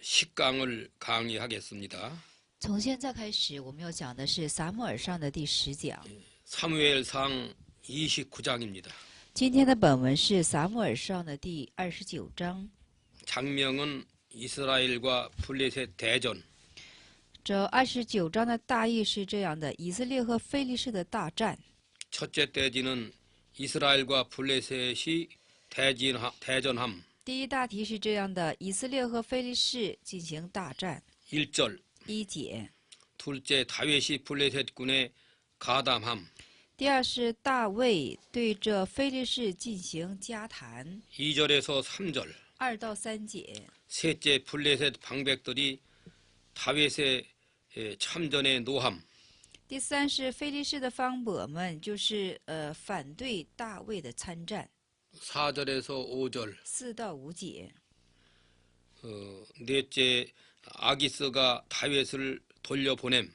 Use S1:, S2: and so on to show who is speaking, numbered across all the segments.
S1: 10강을 강의하겠습니다.
S2: 从现在开始，我们要讲的是撒母耳上的第10讲。
S1: 사무엘상 29장입니다.
S2: 今天的本文是撒母耳上的第29章。
S1: 장명은 이스라엘과 블레셋 대전.
S2: 这29章的大意是这样的：以色列和非利士的大战。
S1: 첫째 대지는 이스라엘과 블레셋이 대전함.
S2: 第一大题是这样的：以色列和非利士进行大战。
S1: 1절.
S2: 一节。
S1: 둘째 다윗이 블레셋 군에 가담함.
S2: 第二是大卫对这非利士进行加谈。
S1: 2절에서 3절.
S2: 2到3节。
S1: 셋째 블레셋 방백들이 다윗의 참전에 노함.
S2: 第三是非利士的方伯们，就是反对大卫的参战。
S1: 4절에서 5절.
S2: 4到5节。
S1: 넷째 아기스가 다윗을 돌려보냄.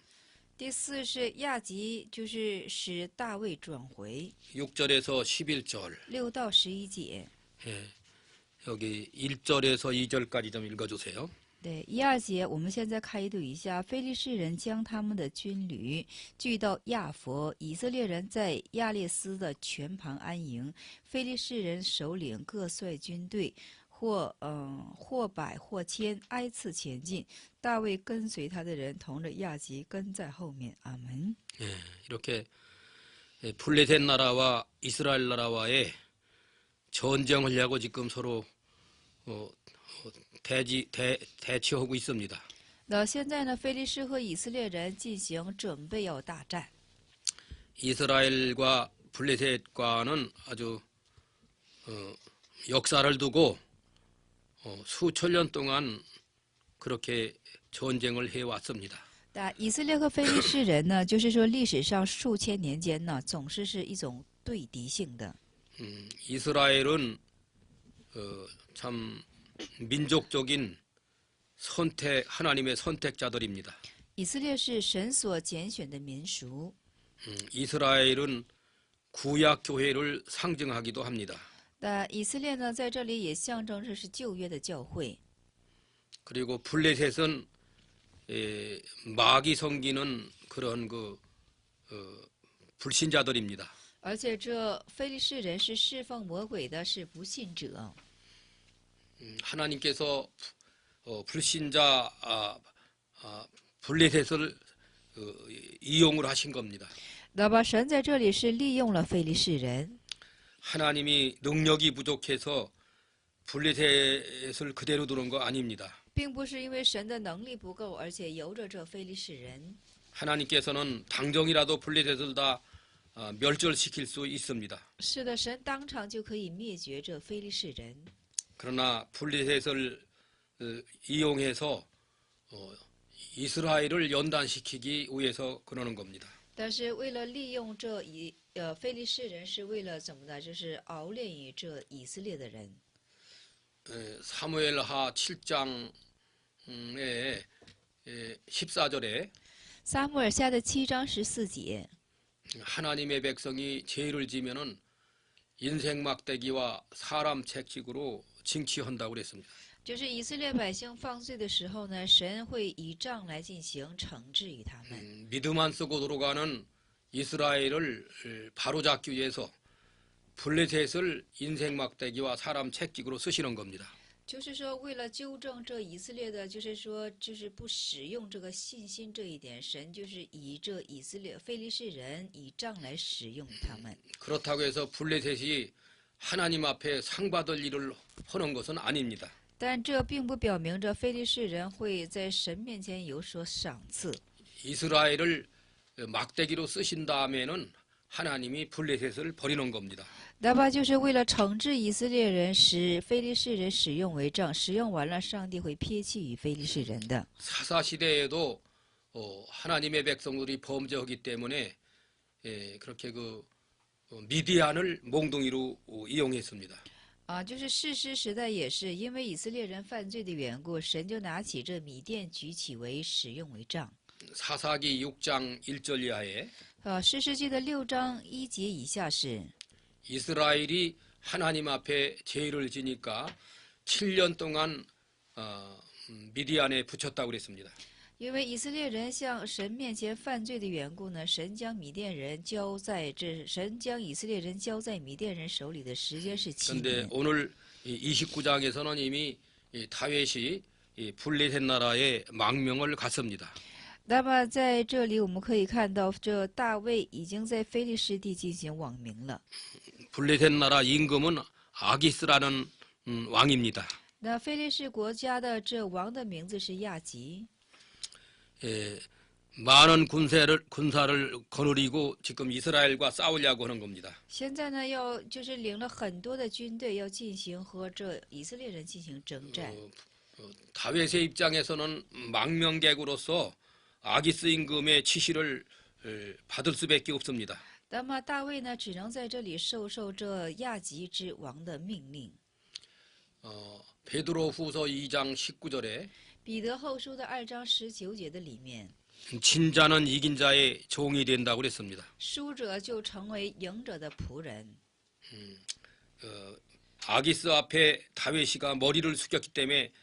S2: 第四是亚吉，就是使大卫转回。
S1: 6절에서 11절.
S2: 6到11节。
S1: 예, 여기 1절에서 2절까지 좀 읽어주세요.
S2: 对1、2节，我们现在开读一下。非利士人将他们的军旅聚到亚佛，以色列人在亚列斯的泉旁安营。非利士人首领各率军队，或百或千，挨次前进。大卫跟随他的人同着亚吉跟在后面。阿门。
S1: 예, 이렇게 블레셋 나라와 이스라엘 나라와의 전쟁을 하고 지금 서로 대치하고 있습니다.
S2: 那现在呢，非利士和以色列人进行准备要大战。
S1: 이스라엘과 블레셋과는 아주 역사를 두고 수천 년 동안 그렇게 전쟁을 해왔습니다.
S2: 那以色列和非利士人呢，就是说历史上数千年间呢，总是一种对敌性的。
S1: 이스라엘은 참 민족적인 하나님의 선택자들입니다.
S2: 以色列是神所拣选的民属。
S1: 이스라엘은 구약 교회를 상징하기도 합니다.
S2: 那以色列呢，在这里也象征着是旧约的教会。
S1: 그리고 블레셋은 마귀 섬기는 그런 불신자들입니다.
S2: 而且这非利士人是侍奉魔鬼的，是不信者。
S1: 하나님께서 불신자 블레셋을 이용을 하신 겁니다.
S2: 那么神在这里是利用了非利士人。
S1: 하나님이 능력이 부족해서 블레셋을 그대로 두는 거 아닙니다.
S2: 并不是因为神的能力不够，而且由着这非利士人。
S1: 하나님께서는 당정이라도 블레셋을 다 멸절시킬 수 있습니다.
S2: 是的，神当场就可以灭绝这非利士人。
S1: 그러나 블레셋을 이용해서 이스라엘을 연단시키기 위해서 그러는 겁니다.
S2: 但是为了利用这非利士人，是为了怎么呢？就是熬炼于这以色列的人。
S1: 사무엘하 7장의 14절에
S2: 撒母耳下的7章14节，
S1: 하나님의 백성이 죄를 지면은 인생 막대기와 사람 채찍으로 징치한다고 그랬습니다.
S2: 就是以色列百姓犯罪的时候呢，神会以杖来进行惩治于他们。
S1: 믿음 안 쓰고 돌아가는 이스라엘을 바로잡기 위해서 블레셋을 인생 막대기와 사람 채찍으로 쓰시는 겁니다.
S2: 就是说，为了纠正这以色列的，就是说，就是不使用这个信心这一点，神就是以这以色列非利士人以杖来使用他们。
S1: 그렇다고 해서 블레셋이 하나님 앞에 상 받을 일을 하는 것은 아닙니다.
S2: 但这并不表明着非利士人会在神面前有所赏赐。
S1: 이스라엘을 막대기로 쓰신 다음에는 하나님이 블레셋을 버리는 겁니다.
S2: 那么就是为了惩治以色列人，使非利士人使用为杖，使用完了，上帝会撇弃于非利士人的。
S1: 사사 시대에도 하나님의 백성들이 범죄하기 때문에 그렇게 미디안을 몽둥이로 이용했습니다.
S2: 就是士师时代也是，因为以色列人犯罪的缘故，神就拿起这米甸举起为使用为杖。
S1: 사사기 6장 1절 이하에
S2: 士师记的6章1节以下是
S1: 이스라엘이 하나님 앞에 죄를 지니까 7년 동안 미디안에 붙였다고 그랬습니다.
S2: 因为以色列人向神面前犯罪的缘故呢，神将以色列人交在米甸人手里的时间是7
S1: 그런데
S2: 年。
S1: 오늘 29장에서는 이미 다윗이 블레셋 나라의 망명을 갔습니다.
S2: 那么在这里我们可以看到，这大卫已经在非利士地进行网民了。
S1: 블레셋 나라 임금은 아기스라는 왕입니다.
S2: 那非利士国家的这王的名字是亚吉。
S1: 많은 군사를 거느리고 지금 이스라엘과 싸우려고 하는 겁니다.
S2: 现在呢，就是领了很多的军队，要进行和这以色列人进行征战。
S1: 다윗의 입장에서는 망명객으로서 아기스 임금의 지시를 받을 수밖에 없습니다.
S2: 那么大卫呢，只能在这里受这亚吉之王的命令。
S1: 베드로후서 2장 19절에
S2: 彼得后书的2章19节的里面，
S1: 진자는 이긴 자의 종이 된다고 그랬습니다.
S2: 输者就成为赢者的仆人。
S1: 아기스 앞에 다윗이가 머리를 숙였기 때문에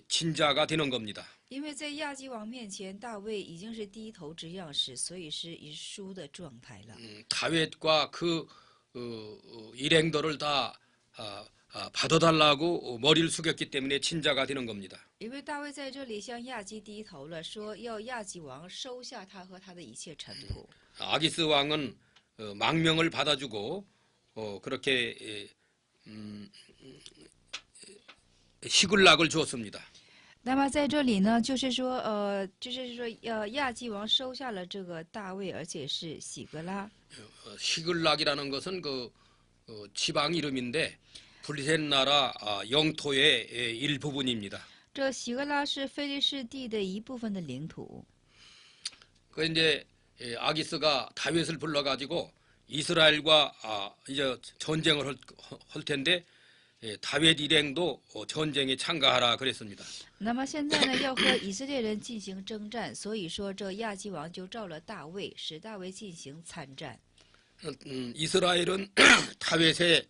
S1: 진자가 되는 겁니다.
S2: 因为在亚基王面前，大卫已经是低头之样式，所以是以输的状态了。
S1: 다윗과 그 일행들을 다 받아달라고 머리를 숙였기 때문에 진자가 되는 겁니다.
S2: 因为大卫在这里向亚基低头了，说要亚基王收下他和他的一切臣仆。
S1: 아기스 왕은 망명을 받아주고 그렇게 시글락을 주었습니다.
S2: 那么在这里呢，就是说，亚基王收下了这个大卫，而且是喜格拉。
S1: 시글락이라는 것은 그 지방 이름인데 블레셋 나라 영토의 일부분입니다.
S2: 这喜格拉是非利士地的一部分的领土。
S1: 그 이제 아기스가 다윗을 불러가지고 이스라엘과 이제 전쟁을 할 텐데 다윗 일행도 전쟁에 참가하라 그랬습니다.
S2: 那么现在呢，要和以色列人进行征战，所以说这亚基王就召了大卫，使大卫进行参战。
S1: 이스라엘은 다윗의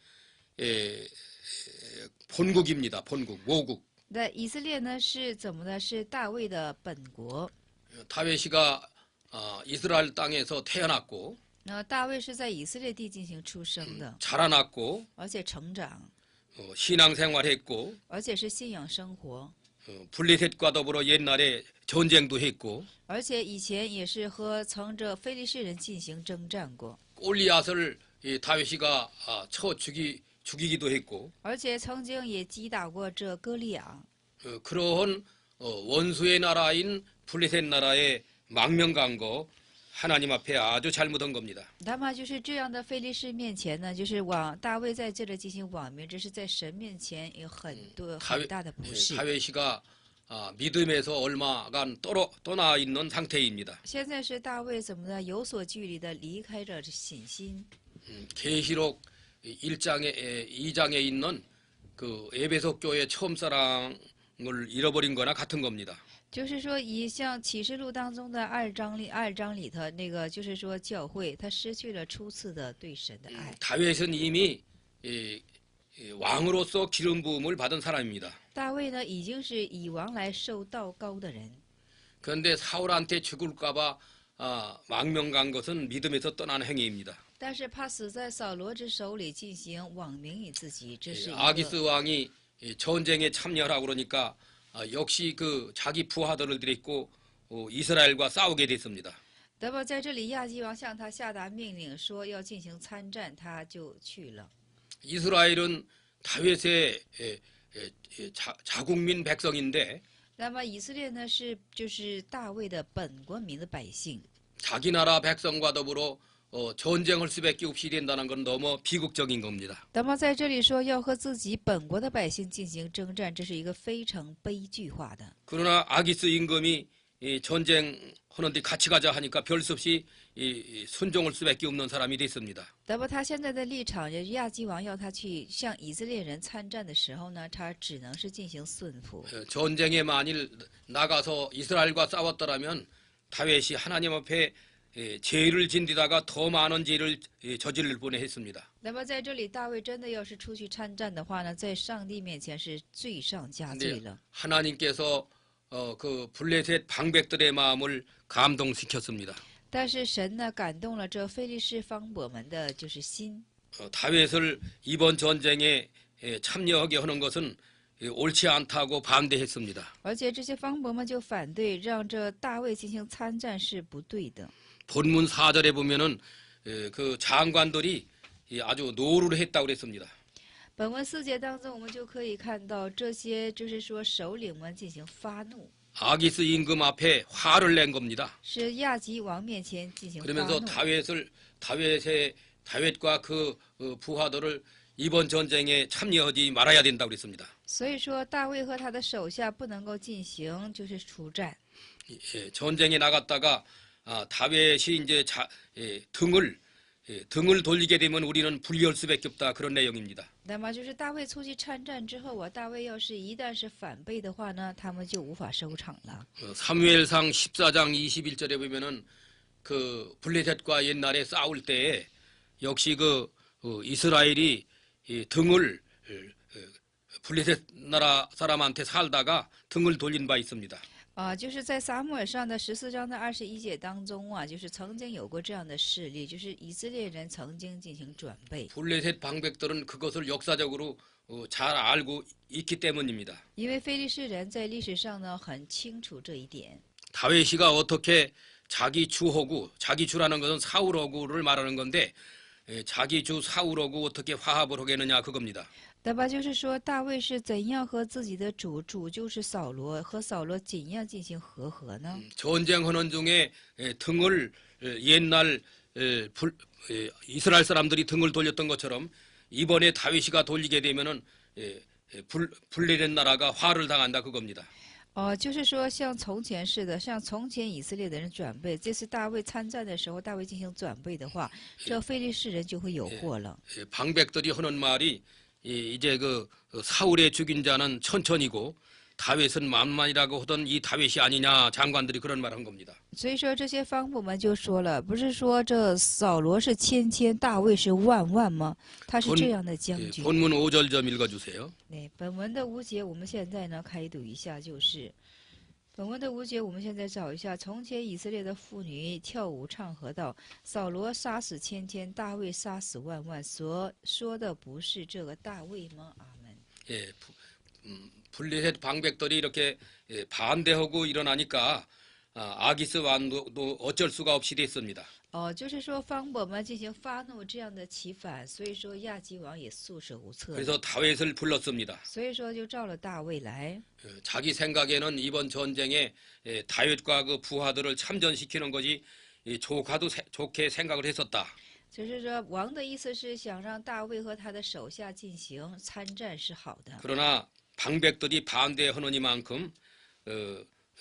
S1: 본국입니다. 본국, 모국.
S2: 那以色列呢是怎么呢？是大卫的本国。
S1: 다윗이가 이스라엘 땅에서 태어났고
S2: 那大卫是在以色列地进行出生的，
S1: 자라났고
S2: 而且成长，
S1: 신앙생활했고
S2: 而且是信仰生活，
S1: 블레셋과 더불어 옛날에 전쟁도 했고
S2: 而且以前也是和曾着非利士人进行征战过，
S1: 골리앗을 다윗이가 쳐 죽이기도 했고
S2: 而且曾经也击打过这歌利亚。
S1: 그러한 원수의 나라인 블레셋 나라의 망명 간 거 하나님 앞에 아주 잘못한 겁니다.
S2: 那么就是这样的非利士面前呢，就是大卫在这里进行网民，这是在神面前有很大的不是。
S1: 다윗이가 믿음에서 얼마간 떠나 있는 상태입니다.
S2: 现在是大卫怎么呢？有所距离的离开着信心。
S1: 계시록 2장에 있는 그 에베소 교회 처음 사랑을 잃어버린 거나 같은 겁니다.
S2: 就是说，像启示录当中的二章里头那个，就是说教会他失去了初次的对神的爱。
S1: 다윗은 이미 왕으로서 기름 부음을 받은 사람입니다.
S2: 大卫呢，已经是以王来受道高的人，
S1: 그런데 사울한테 죽을까봐 망명 간 것은 믿음에서 떠난 행위입니다.
S2: 但是怕死在扫罗之手里进行网民以自己，这是一
S1: 아기스
S2: 个。
S1: 왕이 전쟁에 참여하라고 그러니까 역시 그 자기 부하들을 데리고 이스라엘과 싸우게 됐습니다.
S2: 那么在这里，亚基王向他下达命令说要进行参战，他就去了。
S1: 이스라엘은 다윗의 자국민 백성인데
S2: 那么以色列呢，就是大卫的本国民的百姓。
S1: 자기 나라 백성과 더불어 전쟁할 수밖에 없이 된다는 건 너무 비극적인 겁니다.
S2: 那么在这里说要和自己本国的百姓进行征战，这是一个非常悲剧化的。
S1: 그러나 아기스 임금이 전쟁하는데 같이 가자 하니까 별 수 없이 순종할 수밖에 없는 사람이 됐습니다.
S2: 那么他现在的立场，亚基王要他去向以色列人参战的时候呢，他只能是进行顺服。
S1: 전쟁에 만일 나가서 이스라엘과 싸웠더라면 다윗이 하나님 앞에 죄를 진디다가 더 많은 죄를 저지를 뻔했습니다.
S2: 那么在这里，大卫真的要是出去参战的话呢，在上帝面前是罪上加罪
S1: 근데
S2: 了。
S1: 하나님께서 그 블레셋 방백들의 마음을 감동시켰습니다.
S2: 但是神呢，感动了这非利士方伯们的就是心。
S1: 다윗을 이번 전쟁에 참여하게 하는 것은 옳지 않다고 반대했습니다.
S2: 而且这些方伯们就反对让这大卫进行参战是不对的。
S1: 본문 4절에 보면은 그 장관들이 아주 노를 했다고 그랬습니다.
S2: 本文4节当中，我们就可以看到这些就是说首领们进行发怒，
S1: 아기스 임금 앞에 화를 낸 겁니다.
S2: 是亚吉王面前进行发
S1: 그러면서
S2: 怒。
S1: 다윗과 그 부하들을 이번 전쟁에 참여하지 말아야 된다고 그랬습니다.
S2: 所以说，大卫和他的手下不能够进行就是出战。
S1: 전쟁에 나갔다가 다윗이 이제 등을 돌리게 되면 우리는 불리할 수밖에 없다 그런 내용입니다.
S2: 那么就是大卫出去参战之后啊，大卫要是一旦是反背的话呢，他们就无法收场了。
S1: 사무엘상 14장 21절에 보면은 그 블레셋과 옛날에 싸울 때에 역시 이스라엘이 등을 블레셋 나라 사람한테 살다가 등을 돌린 바 있습니다.
S2: 就是在撒母耳上的14章的21节当中啊，就是曾经有过这样的事例，就是以色列人曾经进行转背。
S1: 블레셋 방백들은 그것을 역사적으로 잘 알고 있기 때문입니다.
S2: 因为非利士人在历史上呢很清楚这一点。
S1: 다윗이가 어떻게 자기 주라는 것은 사울어구를 말하는 건데 자기 주 사울어구 어떻게 화합을 하겠느냐 그겁니다.
S2: 那么就是说，大卫是怎样和自己的主就是扫罗和扫罗怎样进行和合呢？
S1: 전쟁하는 중에 등을 옛날 이스라엘 사람들이 등을 돌렸던 것처럼 이번에 다윗이가 돌리게 되면은 블레셋 나라가 화를 당한다 그겁니다.
S2: 就是说像从前似的，像从前以色列的人转背，这次大卫参战的时候，大卫进行转背的话，这非利士人就会有祸了。
S1: 방백들이 하는 말이 이제 사울의 죽인 자는 천천히고 다윗은 만만이라고 하던 이 다윗이 아니냐 장관들이 그런 말한 겁니다.
S2: 所以说这些方伯们就说了，不是说这扫罗是千千，大卫是万万吗？他是这样的将军。
S1: 본문 5절 좀 읽어주세요.
S2: 对，本文的5节，我们现在呢开读一下，就是本文的5节，我们现在找一下。从前以色列的妇女跳舞唱和道：扫罗杀死千千，大卫杀死万万。所说的不是这个大卫吗？阿门。
S1: 블레셋 방백들이 이렇게 반대하고 일어나니까 아기스 왕도 어쩔 수가 없이 됐습니다.
S2: 就是说方伯们进行发怒这样的起反，所以说亚基王也束手无策。
S1: 그래서 다윗을 불렀습니다.
S2: 所以说就召了大卫来。
S1: 자기 생각에는 이번 전쟁에 다윗과 그 부하들을 참전시키는 것이 좋게 생각을 했었다.
S2: 就是说王的意思是想让大卫和他的手下进行参战是好的。
S1: 그러나 방백들이 반대하느니만큼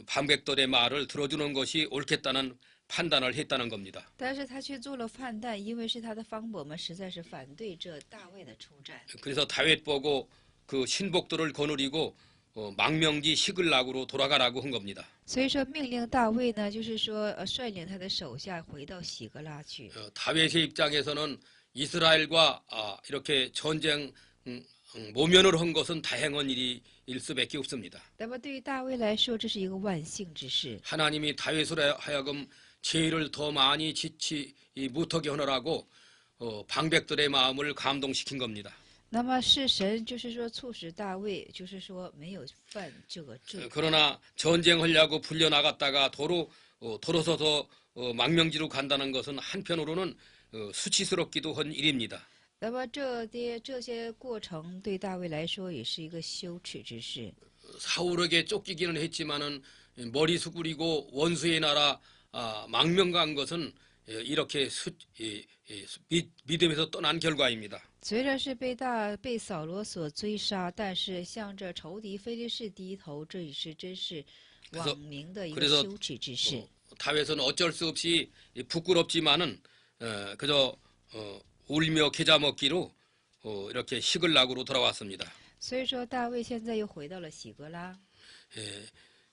S1: 방백들의 말을 들어주는 것이 옳겠다는 판단을 했다는 겁니다.
S2: 但是他却做了反弹，因为是他的方伯们实在是反对这大卫的出战。
S1: 그래서 다윗 보고 그 신복들을 거느리고 망명지 시글락으로 돌아가라고 한 겁니다.
S2: 所以说命令大卫呢，就是说率领他的手下回到喜格拉去。
S1: 다윗의 입장에서는 이스라엘과 이렇게 전쟁 모면을 한 것은 다행한 일일 수밖에 없습니다.
S2: 那么对于大卫来说，这是一个万幸之事。
S1: 하나님이 다윗으로 하여금 죄를 더 많이 짓지 못하게 하느라고 방백들의 마음을 감동시킨 겁니다.
S2: 那么是神，就是说促使大卫，就是说没有犯这个罪。
S1: 그러나 전쟁하려고 불려나갔다가 돌아서서 망명지로 간다는 것은 한편으로는 수치스럽기도 한 일입니다.
S2: 那么这些过程对大卫来说也是一个羞耻之事。
S1: 사울에게 쫓기기는 했지만은 머리 숙이고 원수의 나라 망명 간 것은 이렇게 믿음에서 떠난 결과입니다.
S2: 虽然是被扫罗所追杀，但是向着仇敌非利士低头，这也是真是网民的一个羞耻之事。
S1: 다윗은 어쩔 수 없이 부끄럽지만은 그저 울며 계자 먹기로 이렇게 시글락으로 돌아왔습니다.
S2: 所以说大卫现在又回到了喜格拉。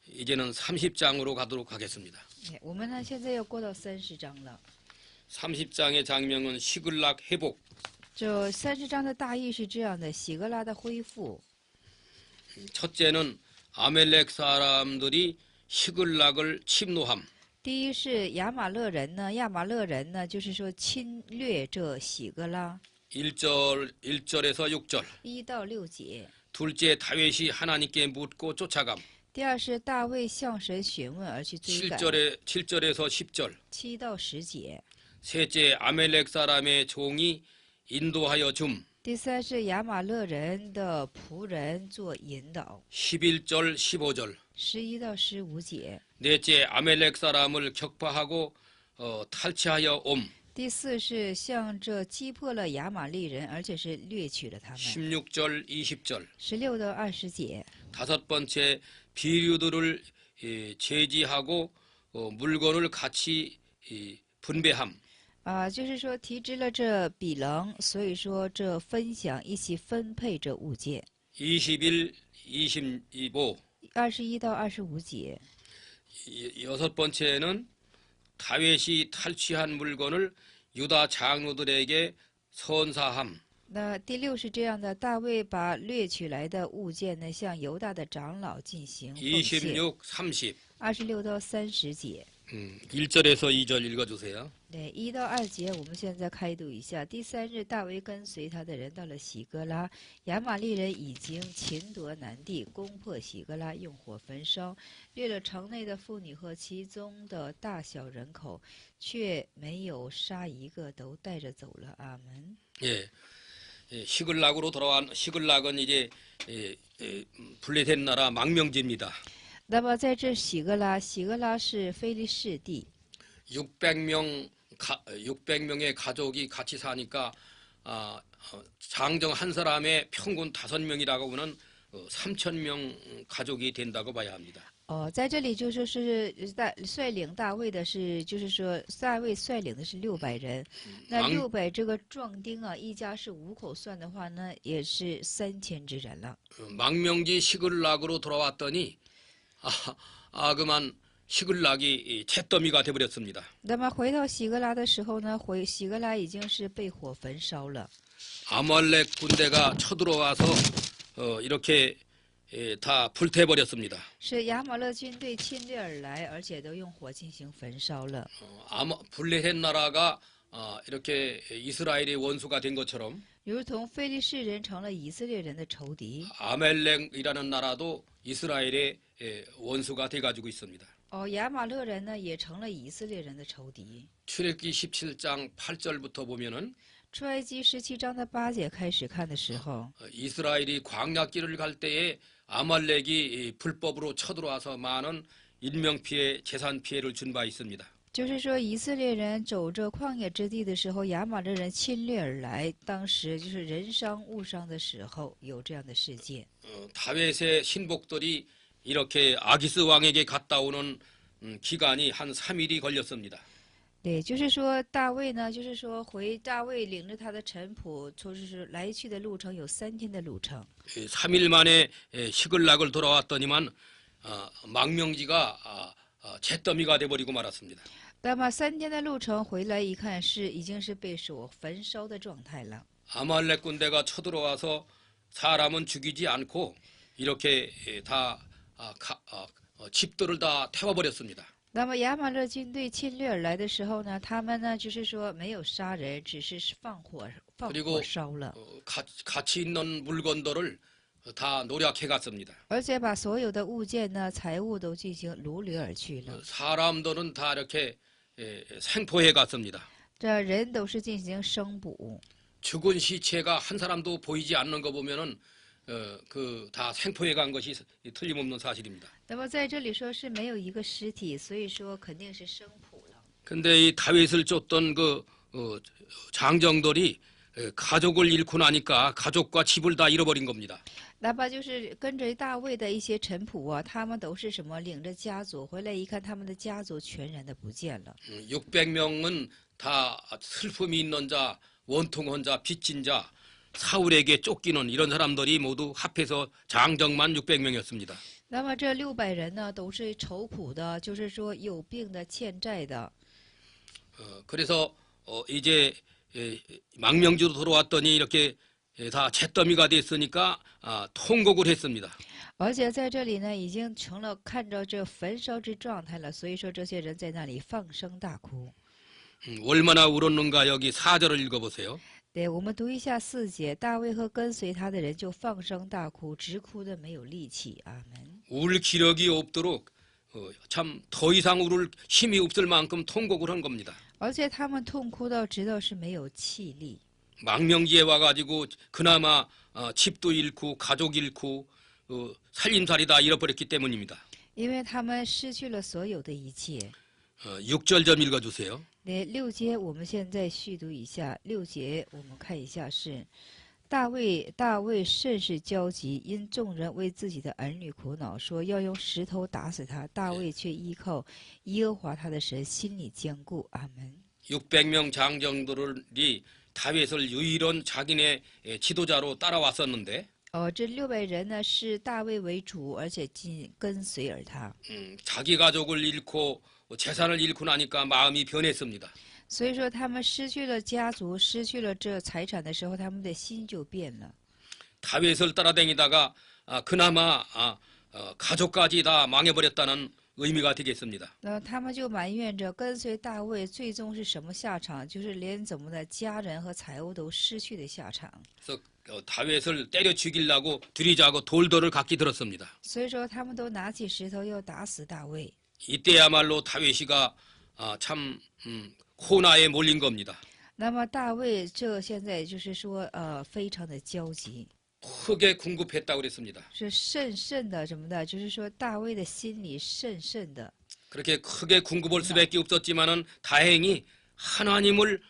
S1: 이제는 30장으로 가도록 하겠습니다.
S2: 我们呢现在要过到30章了。
S1: 30장의 장면은 시글락 회복.
S2: 这30章的大意是这样的：喜格拉的恢复。
S1: 첫째는 아멜렉 사람들이 시글락을 침노함.
S2: 第一是亚玛勒人呢，亚玛勒人呢，就是说侵略这喜格拉
S1: 1절에서 6절.
S2: 1到6节。
S1: 둘째 다윗이 하나님께 묻고 쫓아감.
S2: 第二是大卫向神询问而去追赶
S1: 7절에서 10절.
S2: 7到10节。
S1: 셋째 아멜렉 사람의 종이 인도하여 줌.
S2: 第三是亚玛勒人的仆人做引导
S1: 11절 15절.
S2: 11到15节。
S1: 넷째 아멜렉 사람을 격파하고 탈취하여 옴.
S2: 第四是向着击破了亚玛力人，而且是掠取了他们。
S1: 16절 20절.
S2: 16到20节。
S1: 다섯 번째 비류들을 제지하고 물건을 같이 분배함.
S2: 就是说提支了这比棱，所以说这分享一起分配这物件。
S1: 21, 25.
S2: 21到25节。
S1: 여섯 번째는 다윗이 탈취한 물건을 유다 장로들에게 선사함.
S2: 那第六是这样的，大卫把掠取来的物件呢，向犹大的长老进行奉献。
S1: 26, 30.
S2: 26到30节。
S1: 1절에서 2절 읽어주세요.
S2: 对，1到2节，我们现在开读一下。第三日，大卫跟随他的人到了喜格拉，亚玛力人已经擒夺南地，攻破喜格拉，用火焚烧，掠了城内的妇女和其中的大小人口，却没有杀一个，都带着走了。阿门。
S1: 예, 시글락으로 돌아온 시글락은 이제 분裂된 나라 망명지입니다.
S2: 那么在这喜格拉，喜格拉是非利士地，
S1: 600명의 가족이 같이 사니까 장정 한 사람의 평균 5명이라고 하면 3,000명 가족이 된다고 봐야 합니다.
S2: 在这里就是率领大卫的是，就是说大卫率领的是600人，那600这个壮丁啊，一家是5口算的话呢，也是3000之人了。
S1: 망명지 시글락으로 돌아왔더니 그만 시글락이 잿더미가 되어버렸습니다.
S2: 那么回到喜格拉的时候呢，喜格拉已经是被火焚烧了。
S1: 아말렉 군대가 쳐들어와서 이렇게 다 불태버렸습니다.
S2: 是亚玛勒军队侵略而来，而且都用火进行焚烧了。
S1: 분裂나라가 이렇게 이스라엘의 원수가 된 것처럼
S2: 如同非利士人成了以色列人的仇敌。
S1: 아멜렉이라는 나라도 이스라엘의 원수가 돼가지고 있습니다.
S2: 亚玛勒人呢也成了以色列人的仇敌。
S1: 출애굽기 17장 8절부터 보면은
S2: 出埃及17章的8节开始看的时候，
S1: 이스라엘이 광야길을 갈 때에 아말렉이 불법으로 쳐들어와서 많은 인명 피해, 재산 피해를 준 바 있습니다.
S2: 就是说以色列人走着旷野之地的时候，亚玛勒人侵略而来，当时就是人伤物伤的时候，有这样的事件。
S1: 다윗의 신복들이 이렇게 아기스 왕에게 갔다 오는 기간이 한 3일이 걸렸습니다.
S2: 对，就是说大卫呢，就是说大卫领着他的臣仆，就是来去的路程有3天的路程。
S1: 3일 만에 시글락을 돌아왔더니만 망명지가 잿더미가 돼버리고 말았습니다.
S2: 那么3天的路程回来一看，已经是被火焚烧的状态了。
S1: 아말렉 군대가 쳐들어와서 사람은 죽이지 않고 이렇게 다 집들을 다 태워버렸습니다.
S2: 那么亚玛勒军队侵略而来的时候呢，他们呢就是说没有杀人，只是放火烧了，
S1: 가치 있는 물건들을 다 노략해 갔습니다.
S2: 而且把所有的物件呢、财物都进行掳掠而去了。
S1: 사람들은 다 이렇게 생포해 갔습니다.
S2: 这人都是进行生捕，
S1: 죽은 시체가 한 사람도 보이지 않는 거 보면은 다 생포해 간 것이 틀림없는 사실입니다.
S2: 那么在这里说是没有一个尸体，所以说肯定是生捕了。
S1: 근데 이 다윗을 쫓던 장정들이 가족을 잃고 나니까 가족과 집을 다 잃어버린 겁니다.
S2: 哪怕就是跟着大卫的一些臣仆啊，他们都是什么领着家族回来一看，他们的家族全然的不见了。
S1: 600명은 다 슬픔이 있는 자, 원통한 자, 빚진 자, 사울에게 쫓기는 이런 사람들이 모두 합해서 장정만 600명이었습니다.
S2: 那么这600人呢，都是愁苦的，就是说有病的、欠债的。
S1: 그래서 이제 망명지로 돌아왔더니 이렇게 다 잿더미가 됐으니까 통곡을 했습니다.
S2: 而且在这里呢，已经成了看着这焚烧之状态了。所以说，这些人在那里放声大哭。
S1: 얼마나 울었는가 여기 4절을 읽어보세요.
S2: 对，我们读一下4节，大卫和跟随他的人就放声大哭，直哭的没有力气。阿门。
S1: 울 기력이 없도록 참 더 이상 울을 힘이 없을 만큼 통곡을 한 겁니다.
S2: 而且他们痛哭到直到是没有气力。
S1: 망명지에 와가지고 그나마 집도 잃고 가족 잃고 살림살이 다 잃어버렸기 때문입니다.
S2: 因为他们失去了所有的一切。
S1: 6절 좀 읽어주세요.
S2: 那6节我们现在续读一下。6节我们看一下是大卫甚是焦急，因众人为自己的儿女苦恼，说要用石头打死他。大卫却依靠耶和华他的神，心里坚固。阿门。
S1: 600명 장정들이 다윗을 유일한 자기네 지도자로 따라왔었는데
S2: 这600人呢是大卫为主，而且跟随而他。
S1: 자기 가족을 잃고 재산을 잃고 나니까 마음이 변했습니다.
S2: 所以说他们失去了家族，失去了这财产的时候，他们的心就变了。
S1: 다윗을 따라다니다가 그나마 가족까지 다 망해버렸다는 의미가 되겠습니다.
S2: 他们就埋怨着跟随大卫，最终是什么下场？就是连怎么的家人和财物都失去的下场。
S1: 그래서 다윗을 때려 죽이려고 들이자고 돌돌을 각기 들었습니다.
S2: 所以说他们都拿起石头要打死大卫。
S1: 이때야말로 다윗이가 참 호나에 몰린 겁니다.
S2: 那么大卫这现在就是说非常的焦急，
S1: 크게 궁급했다고 그랬습니다.
S2: 是甚的什么的，就是说大卫的心里甚的。
S1: 그렇게 크게 궁급할 수밖에 없었지만은 다행히 하나님을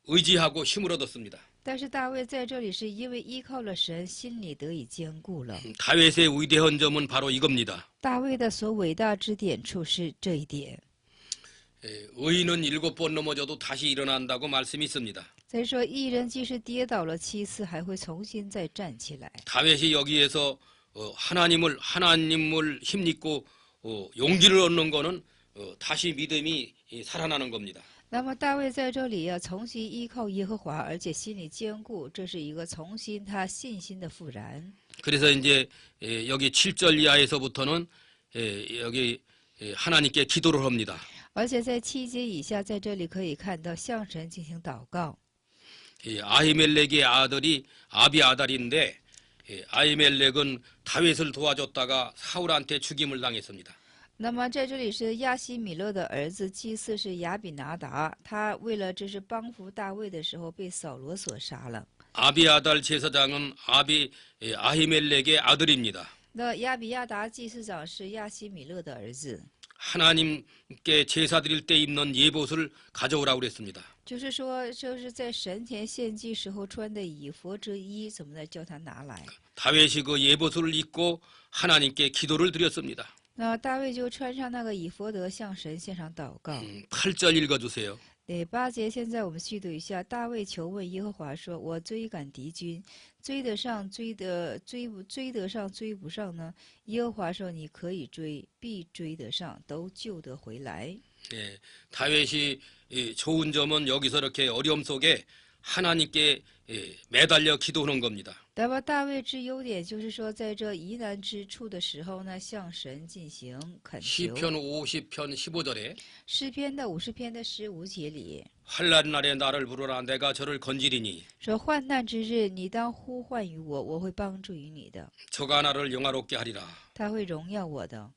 S1: 의지하고 힘을 얻었습니다.
S2: 但是大卫在这里是因为依靠了神，心里得以坚固了。
S1: 다윗의 위대한 점은 바로 이겁니다.
S2: 大卫的所伟大之点处是这一点。
S1: 의인은 7번 넘어져도 다시 일어난다고 말씀이 있습니다.
S2: 再说义人即使跌倒了7次，还会重新再站起来。
S1: 다윗이 여기에서 하나님을 힘입고 용기를 얻는 거는 다시 믿음이 살아나는 겁니다.
S2: 那么大卫在这里要重新依靠耶和华，而且心里坚固，这是一个重新他信心的复燃。
S1: 그래서 이제 여기 7절 이하에서부터는 여기 하나님께 기도를 합니다.
S2: 而且在7节以下，在这里可以看到向神进行祷告。
S1: 아히멜렉의 아들이 아비아달인데 아히멜렉은 다윗을 도와줬다가 사울한테 죽임을 당했습니다.
S2: 那么在这里是亚希米勒的儿子祭司是亚比拿达，他为了这是帮扶大卫的时候被扫罗所杀了。
S1: 아비아달 제사장은 아히멜렉의 아들입니다.
S2: 那亚比亚达祭司长是亚希米勒的儿子，
S1: 하나님께 제사 드릴 때 입는 예봇을 가져오라고 그랬습니다.
S2: 就是说就是在神前献祭时候穿的以佛之衣，怎么的叫他拿来？
S1: 다윗이 그 예봇을 입고 하나님께 기도를 드렸습니다.
S2: 那大卫就穿上那个以佛德向神献上祷告。
S1: 8절 읽어주세요.
S2: 第8节，现在我们续读一下。大卫求问耶和华说：“我追赶敌军，追得上追不上呢？”耶和华说：“你可以追，必追得上，都救得回来。”
S1: 예, 다윗이 좋은 점은 여기서 이렇게 어려움 속에 하나님께 매달려 기도하는 겁니다.
S2: 那么大卫之优点就是说，在这疑难之处的时候呢，向神进行恳求。
S1: 시편 50편 15절에
S2: 诗篇的50篇的15节里
S1: 환난 날에 나를 부르라 내가 저를 건지리니
S2: 说：“患难之日，你当呼唤于我，我会帮助于你的，
S1: 저가 나를 영화롭게 하리라.
S2: 他会荣耀我的。”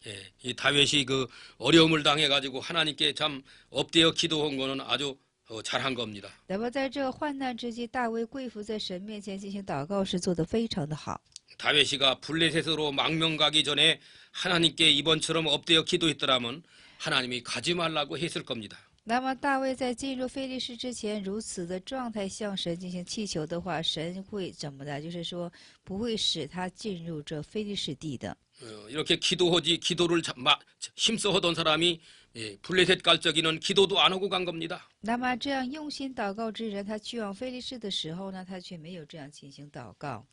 S1: 예, 이 다윗이 그 어려움을 당해가지고 하나님께 참 엎드려 기도한 거는 아주 잘한 겁니다.
S2: 那么在这患难之际，大卫跪伏在神面前进行祷告，是做得非常的好。
S1: 다윗이가 블레셋으로 망명 가기 전에 하나님께 이번처럼 엎드려 기도했더라면 하나님이 가지 말라고 했을 겁니다.
S2: 那么大卫在进入非利士之前，如此的状态向神进行祈求的话，神会怎么的？就是说不会使他进入这非利士地的。
S1: 이렇게 기도를 힘써 하던 사람이 블레셋 갈 적에는 기도도 안 하고 간 겁니다.
S2: 那么这样用心祷告之人，他去往非利士的时候呢，他却没有这样进行祷告。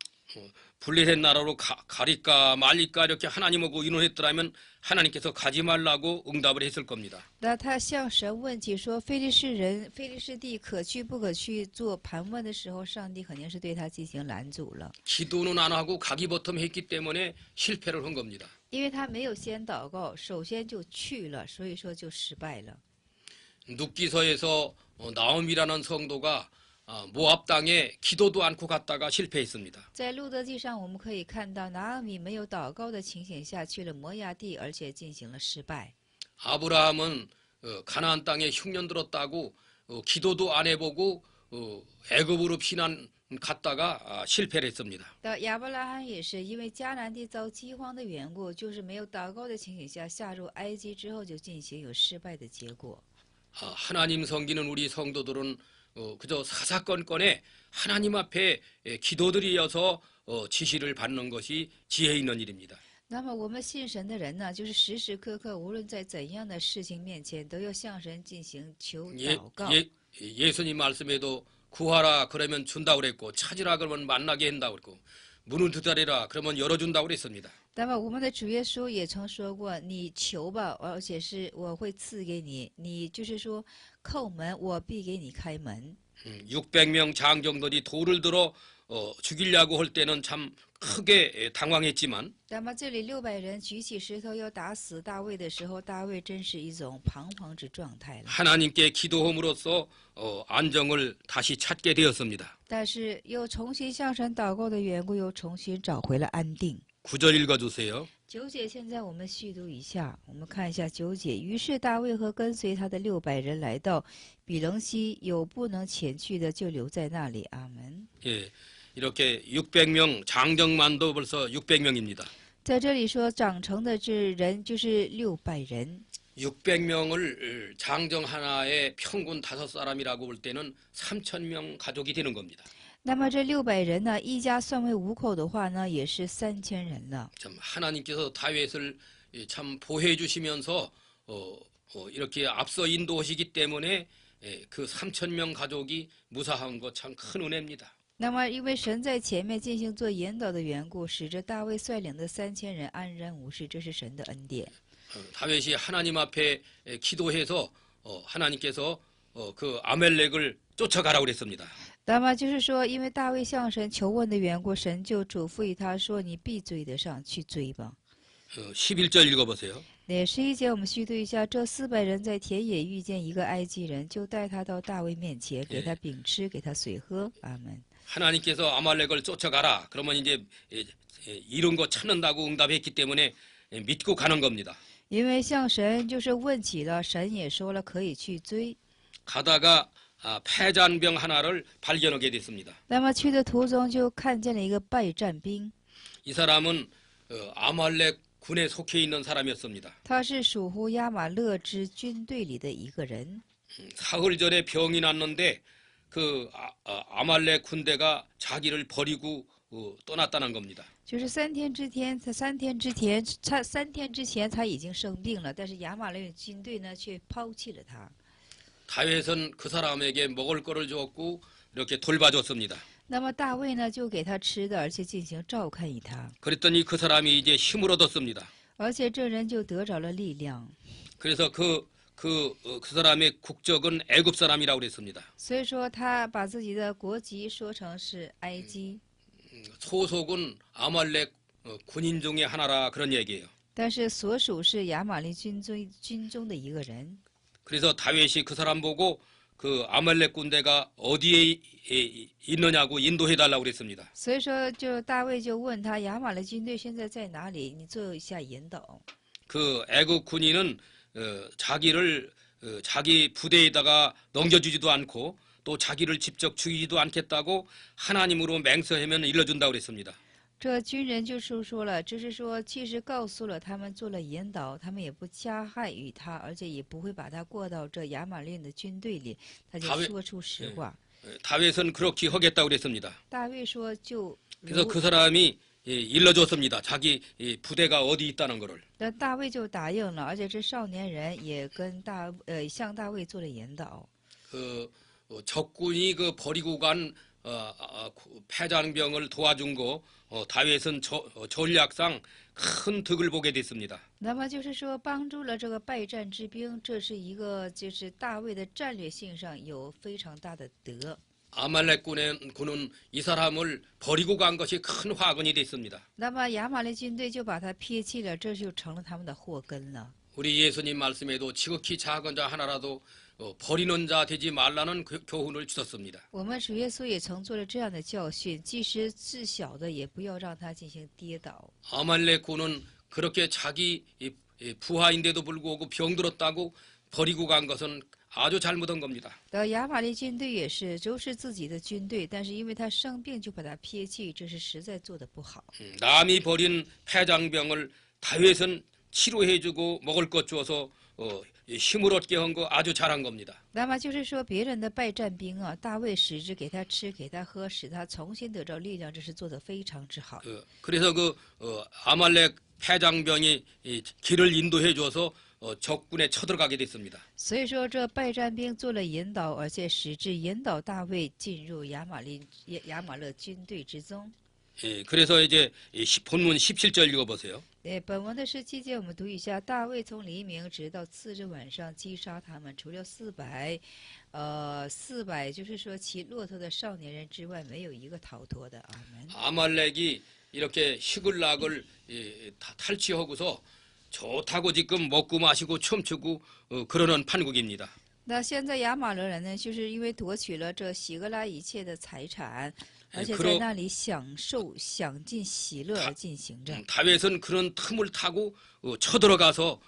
S1: 분리된 나라로 가릴까 말릴까 이렇게 하나님하고 의논했더라면 하나님께서 가지 말라고 응답을 했을 겁니다.
S2: 那他向神问起说非利士地可去不可去做盘问的时候，上帝肯定是对他进行拦阻了，
S1: 기도는 안 하고 가기버텀 했기 때문에 실패를 한 겁니다.
S2: 因为他没有先祷告，首先就去了，所以说就失败了。
S1: 룻기서에서 나옴이라는 성도가 모압 땅에 기도도 않고 갔다가 실패했습니다.
S2: 在路德记上，我们可以看到拿俄米没有祷告的情形下去了摩押地，而且进行了失败。
S1: 아브라함은 가나안 땅에 흉년 들었다고 기도도 안 해보고 애굽으로 피난 갔다가 실패를 했습니다.
S2: 到亚伯拉罕也是因为迦南地遭饥荒的缘故，就是没有祷告的情形下下入埃及之后，就进行有失败的结果。
S1: 하나님 섬기는 우리 성도들은 그저 사사건건에 하나님 앞에 기도드리어서 지시를 받는 것이 지혜 있는 일입니다.
S2: 那么我们信神的人呢，就是时时刻刻，无论在怎样的事情面前，都要向神进行求祷告。
S1: 예수님 말씀에도 구하라 그러면 준다고 그랬고 찾으라 그러면 만나게 한다고 그랬고 문을 두드리라 그러면 열어준다고 그랬습니다.
S2: 那么我们的主耶稣也曾说过：“你求吧，而且是我会赐给你。你就是说叩门，我必给你开门。”
S1: 600명 장정들이 돌을 들어 죽이려고 할 때는 참 크게 당황했지만
S2: 那么这里600人举起石头要打死大卫的时候，大卫真是一种彷徨之状态了。
S1: 하나님께 기도함으로써 안정을 다시 찾게 되었습니다.
S2: 但是又重新向神祷告的缘故，又重新找回了安定。
S1: 9절 읽어주세요.
S2: 9节现在我们续读一下，我们看一下9节。于是大卫和跟随他的600人来到比棱西，有不能前去的，就留在那里。阿门。
S1: 예, 이렇게 600명 장정만도 벌써 600명입니다.
S2: 在这里说长成的这人就是600人。
S1: 600명을 장정 하나에 평균 5사람이라고 볼 때는 3,000명 가족이 되는 겁니다.
S2: 那么这600人呢，一家算为5口的话呢，也是3000人了。
S1: 참 하나님께서 다윗을 참 보호해 주시면서 이렇게 앞서 인도하시기 때문에 그 3,000명 가족이 무사한 것 참 큰 은혜입니다.
S2: 那么因为神在前面进行做引导的缘故，使得大卫率领的3000人安然无事，这是神的恩典。
S1: 다윗이 하나님 앞에 기도해서 하나님께서 그 아멜렉을 쫓아가라고 그랬습니다.
S2: 那么就是说，因为大卫向神求问的缘故，神就嘱咐于他说：“你必追得上，去追吧。”
S1: 11절 읽어보세요.
S2: 那11节我们续读一下：这400人在田野遇见一个埃及人，就带他到大卫面前，给他饼吃，给他水喝。阿门。
S1: 하나님께서 아말렉을 쫓아가라. 그러면 이제 이런 거 찾는다고 응답했기 때문에 믿고 가는 겁니다.
S2: 因为向神就是问起了，神也说了可以去追。
S1: 가다가 패잔병 하나를 발견하게 됐습니다.
S2: 那么去的途中就看见了一个败战兵，
S1: 이 사람은 아말렉 군에 속해 있는 사람이었습니다.
S2: 他是属乎亚玛勒之军队里的一个人。
S1: 사흘 전에 병이 났는데 그 아말렉 군대가 자기를 버리고 떠났다는 겁니다.
S2: 就是3天之前他已经生病了，但是亚玛力军队呢却抛弃了他。
S1: 다윗은 그 사람에게 먹을 거를 줬고 이렇게 돌봐줬습니다.
S2: 那么大卫呢就给他吃的，而且进行照看于他，
S1: 그랬더니 그 사람이 이제 힘을 얻었습니다.
S2: 而且这人就得着了力量。
S1: 그래서 그 사람의 국적은 애굽 사람이라고 그랬습니다.
S2: 所以说他把自己的国籍说成是埃及，
S1: 소속은 아말렉 군인 중에 하나라 그런 얘기예요.
S2: 但是所属是亚玛力军中的一个人。
S1: 그래서 다윗이 그 사람 보고 그 아말렉 군대가 어디에 있느냐고 인도해달라고 그랬습니다.
S2: 所以说，就大卫就问他亚玛力军队现在在哪里？你做一下引导。
S1: 그 애굽 군인은 자기를 자기 부대에다가 넘겨주지도 않고 또 자기를 직접 죽이지도 않겠다고 하나님으로 맹세하면 일러준다고 그랬습니다.
S2: 这军人就是说了，就是说，其实告诉了他们做了引导，他们也不加害于他，而且也不会把他过到这亚玛力的军队里，他就说出实话。
S1: 다윗은 그렇게 하겠다고 그랬습니다.
S2: 大卫说就
S1: 그래서 그 사람이 일러줬습니다. 자기 부대가 어디 있다는 것을.
S2: 那大卫就答应了，而且这少年人也跟向大卫做了引导。
S1: 그 적군이 그 버리고 간 패장병을 도와준 거 다윗은 전략상 큰 득을 보게 됐습니다.
S2: 那么就是说，帮助了这个败战之兵，这是一个就是大卫的战略性上有非常大的德。
S1: 아말렉 군은 이 사람을 버리고 간 것이 큰 화근이 됐습니다.
S2: 那么亚玛力军队就把他撇弃了，这就成了他们的祸根了。
S1: 우리 예수님 말씀에도 지극히 작은 자 하나라도 버리는 자 되지 말라는 교훈을 주셨습니다.
S2: 我们主耶稣也曾做了这样的教训，即使至小的，也不要让他进行跌倒。
S1: 아말렉 군은 그렇게 자기 부하인데도 불구하고 병들었다고 버리고 간 것은 아주 잘못한 겁니다.
S2: 亚玛力军队也是，就是自己的军队，但是因为他生病就把他撇弃，这是实在做的不好。
S1: 남이 버린 패장병을 다윗은 치료해주고 먹을 것 주어서 힘을 얻게 한 거 아주 잘한 겁니다.
S2: 那么就是说，别人的败战兵啊，大卫使之给他吃，给他喝，使他重新得着力量，这是做得非常之好。
S1: 그래서 아말렉 패장병이 길을 인도해 줘서 적군에 쳐들어가게 됐습니다.
S2: 所以说，这败战兵做了引导，而且使之引导大卫进入亚玛勒军队之中。
S1: 그래서 이제 본문 17절 읽어보세요.
S2: 本文的17节我们读一下：大卫从黎明直到次日晚上击杀他们，除了400就是说骑骆驼的少年人之外，没有一个逃脱的。阿门。
S1: 아말렉이 이렇게 시글락을 탈취하고서 좋다고 지금 먹고 마시고 춤추고 그러는 판국입니다.
S2: 那现在亚玛勒人呢，就是因为夺取了这喜格拉一切的财产，而且在那里享尽喜乐而进行着。
S1: 다윗은 그런 틈을 타고 쳐들어가서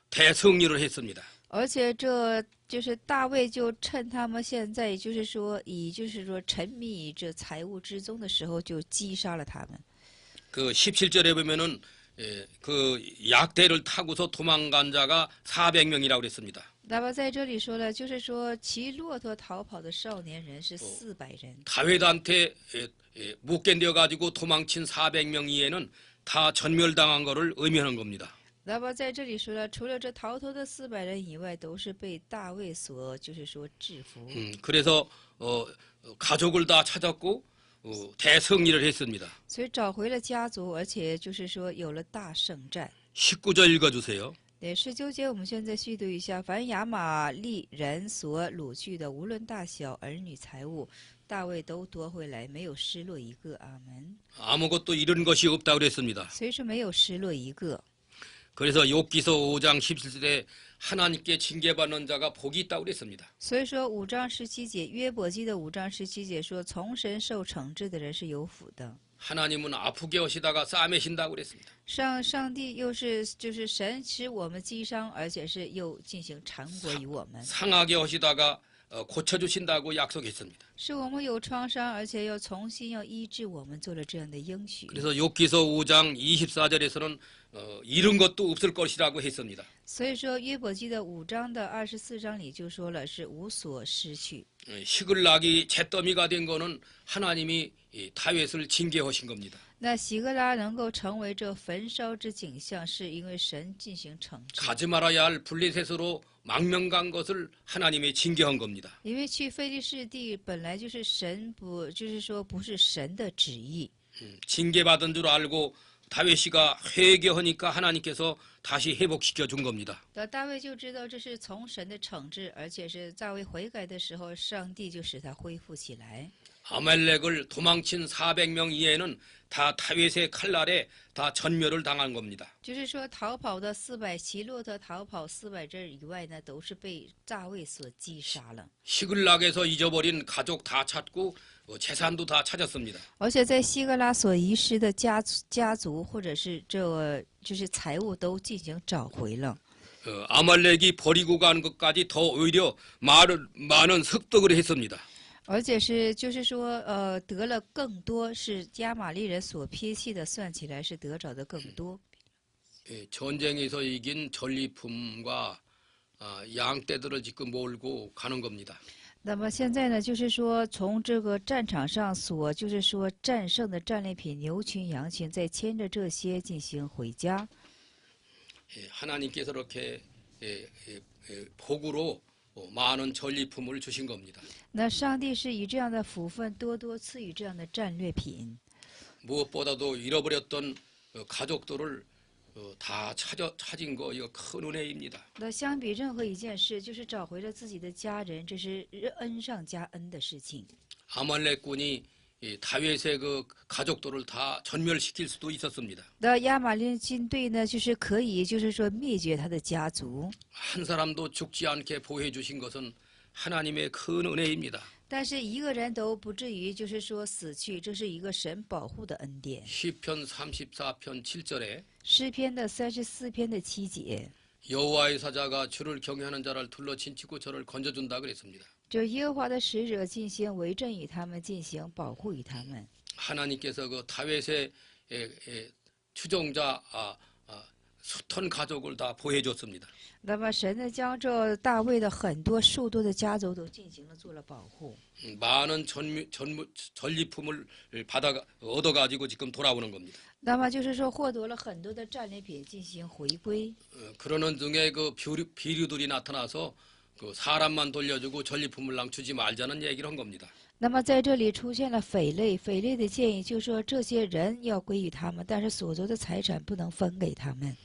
S1: 대승리를 했습니다.
S2: 而且这就是大卫就趁他们现在就是说沉迷这财物之中的时候，就击杀了他们。
S1: 그 17절에 보면은 그 약대를 타고서 도망간 자가 400명이라고 그랬습니다.
S2: 那么在这里说了，就是说骑骆驼逃跑的少年人是400人。
S1: 다윗한테 못 견뎌 가지고 도망친 400명 이에는 다 전멸당한 것을 의미하는 겁니다.
S2: 那么在这里说了，除了这逃脱的400人以外，都是被大卫所就是说制服。
S1: 그래서 가족을 다 찾았고 대승리를 했습니다.
S2: 所以找回了家族，而且就是说有了大胜战。
S1: 19절 읽어주세요.
S2: 对19节，我们现在续读一下：凡亚玛力人所掳去的，无论大小、儿女、财物，大卫都夺回来，没有失落一个。阿门。
S1: 아무것도 잃은 것이 없다고 그랬습니다.
S2: 所以说没有失落一个。
S1: 그래서 욥기서 5장 17절에 하나님께 징계받는 자가 복이 있다고 그랬습니다.
S2: 所以说5章17节，约伯记的5章17节说，从神受惩治的人是有福的。
S1: 하나님은 아프게 하시다가 싸매신다고 그랬습니다.
S2: 上帝又是就是神使我们击伤，而且是又进行缠裹于我们，
S1: 상하게 하시다가 고쳐주신다고 약속했습니다.
S2: 是我们有创伤，而且又重新要医治我们，做了这样的应许。
S1: 그래서 욥기서 5장 24절에서는 잃은 것도 없을 것이라고 했습니다.
S2: 所以说约伯记的5章的24章里就说了，是无所失去。
S1: 시글락이 잿더미가 된 거는 하나님이 다윗을 징계하신 겁니다.
S2: 那喜格拉能够成为这焚烧之景象，是因为神进行惩治。
S1: 가지 말아야 할 블레셋으로 망명 간 것을 하나님이 징계한 겁니다.
S2: 因为去非利士地本来就是神不，就是说不是神的旨意。
S1: 징계받은 줄 알고 다윗이가 회개하니까 하나님께서 다시 회복시켜 준 겁니다.
S2: 大卫就知道这是从神的惩治，而且是大卫悔改的时候，上帝就使他恢复起来。
S1: 아말렉을 도망친 400명 이에는 다 다윗의 칼날에 다 전멸을 당한 겁니다.
S2: 就是说，逃跑的400骑骆驼逃跑400人以外呢，都是被大卫所击杀了。
S1: 시글락에서 잊어버린 가족 다 찾고 재산도 다 찾았습니다.
S2: 而且在西格拉所遗失的家族或者是就是财物都进行找回了。
S1: 아말렉이 버리고 간 것까지 더 오히려 많은 습득을 했습니다.
S2: 而且是就是说，得了更多，是亚玛力人所撇弃的，算起来是得着的更多。
S1: 전쟁에서 이긴 전리품과 양떼들을 지금 몰고 가는 겁니다.
S2: 那么现在呢，就是说从这个战场上所就是说战胜的战利品牛群羊群，再牵着这些进行回家。
S1: 하나님께서 이렇게 복으로 많은 전리품을 주신 겁니다.
S2: 那上帝是以这样的福分多多赐予这样的战略品。
S1: 무엇보다도 잃어버렸던 가족들을 다 찾은 거 이거 큰 은혜입니다.
S2: 那相比任何一件事，就是找回了自己的家人，这是恩上加恩的事情。
S1: 아말렉군이 다윗의 그 가족들을 다 전멸시킬 수도 있었습니다.
S2: 那亚玛力军队呢，就是可以，就是说灭绝他的家族，
S1: 한 사람도 죽지 않게 보호해 주신 것은 하나님의 큰 은혜입니다.
S2: 但是一个人都不至于就是说死去，这是一个神保护的恩典。
S1: 시편 34편 7절에
S2: 诗篇的34篇的7节，
S1: 여호와의 사자가 주를 경외하는 자를 둘러친치고 저를 건져준다 그랬습니다.
S2: 就耶和华的使者进行围阵与他们，进行保护与他们。
S1: 하나님께서 그 다윗의 추종자 숱한 가족을 다 보호해 줬습니다.
S2: 那么神呢，将这大卫的很多数多的家族都进行了做了保护。
S1: 많은 전리품을 얻어가지고 지금 돌아오는 겁니다.
S2: 那么就是说获得了很多的战利品进行回归。
S1: 그러는 중에 그 비류들이 나타나서 그 사람만 돌려주고 전리품을 주지 말자는 얘기를 한 겁니다.
S2: 那么在这里出现了匪类，匪类的建议就是说这些人要归于他们，但是所得的财产不能分给他们。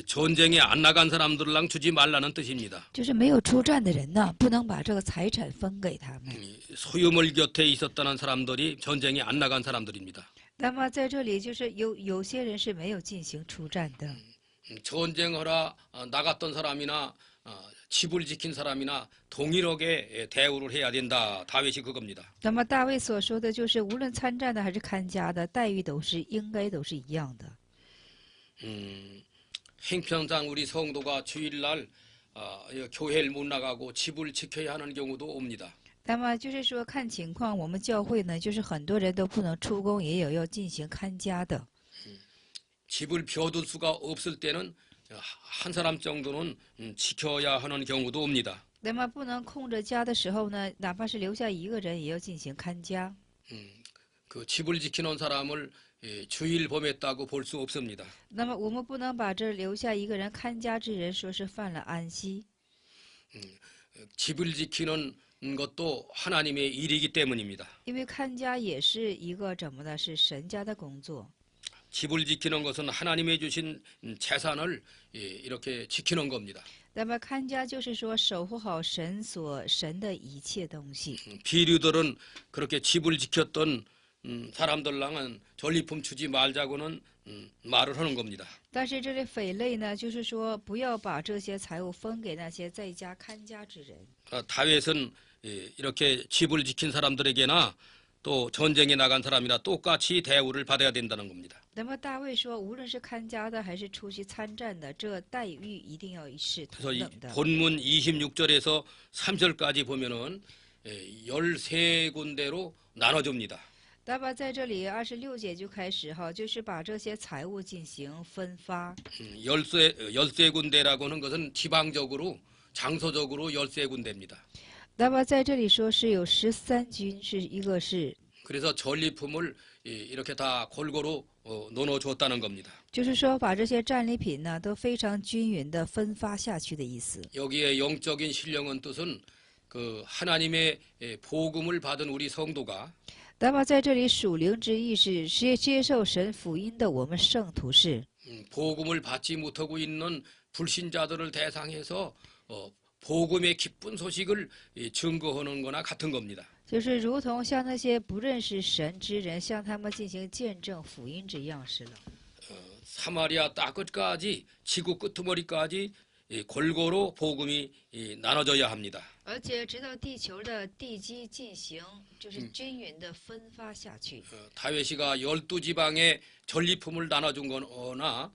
S1: 전쟁에 안 나간 사람들랑 주지 말라는 뜻입니다.
S2: 就是没有出战的人呢，不能把这个财产分给他们。
S1: 소유물 곁에 있었다는 사람들이 전쟁에 안 나간 사람들입니다.
S2: 那么在这里就是有些人是没有进行出战的。
S1: 전쟁하러 나갔던 사람이나 집을 지킨 사람이나 동일하게 대우를 해야 된다. 다윗이 그겁니다.
S2: 那么大卫所说的就是，无论参战的还是看家的，待遇应该都是一样的。
S1: 행편상 우리 성도가 주일날 교회를 못 나가고 집을 지켜야 하는 경우도 옵니다.
S2: 那么就是说，看情况，我们教会呢，就是很多人都不能出工，也有要进行看家的。
S1: 집을 비워둘 수가 없을 때는 한 사람 정도는 지켜야 하는 경우도 옵니다.
S2: 那么不能空着家的时候呢，哪怕是留下一个人，也要进行看家。
S1: 그 집을 지키는 사람을 주일 범했다고 볼 수 없습니다.
S2: 那么我们不能把这留下一个人看家之人说是犯了安息，
S1: 집을 지키는 것도 하나님의 일이기 때문입니다.
S2: 因为看家也是一个怎么的，是神家的工作。
S1: 집을 지키는 것은 하나님의 주신 재산을 이렇게 지키는 겁니다.
S2: 那么看家就是说守护好神的一切东西。
S1: 비류들은 그렇게 집을 지켰던 사람들랑은 전리품 주지 말자고는 말을 하는 겁니다.
S2: 但是这里匪类呢，就是说不要把这些财物分给那些在家看家之人。
S1: 다윗은 이렇게 집을 지킨 사람들에게나 또 전쟁에 나간 사람이나 똑같이 대우를 받아야 된다는 겁니다.
S2: 那么大卫说，无论是看家的还是出去参战的，这待遇一定要是
S1: 그래서
S2: 同
S1: 이
S2: 等的。
S1: 본문 26절에서 3절까지 보면은 13군데로 나눠줍니다.
S2: 那么在这里26节就开始哈，就是把这些财物进行分发。
S1: 13군데라고 하는 것은 지방적으로 장소적으로 13군데입니다.
S2: 那么在这里说是有13军，是一个是，
S1: 그래서 전리품을 이렇게 다 골고루 나눠줬다는 겁니다.
S2: 就是说把这些战利品呢都非常均匀的分发下去的意思。
S1: 여기에 영적인 신령한 뜻은 그 하나님의 복음을 받은 우리 성도가
S2: 那么在这里属灵之意是接受神福音的我们圣徒是，
S1: 복음을 받지 못하고 있는 불신자들을 대상해서 복음의 기쁜 소식을 증거하는 거나 같은 겁니다.
S2: 就是如同像那些不认识神之人，向他们进行见证福音这样式了。
S1: 사마리아 땅 끝까지 지구 끄트머리까지 골고루 복음이 나눠져야 합니다.
S2: 而且直到地球的地基进行，就是均匀的分发下去。
S1: 다윗이가 12지방에 전리품을 나눠준 거나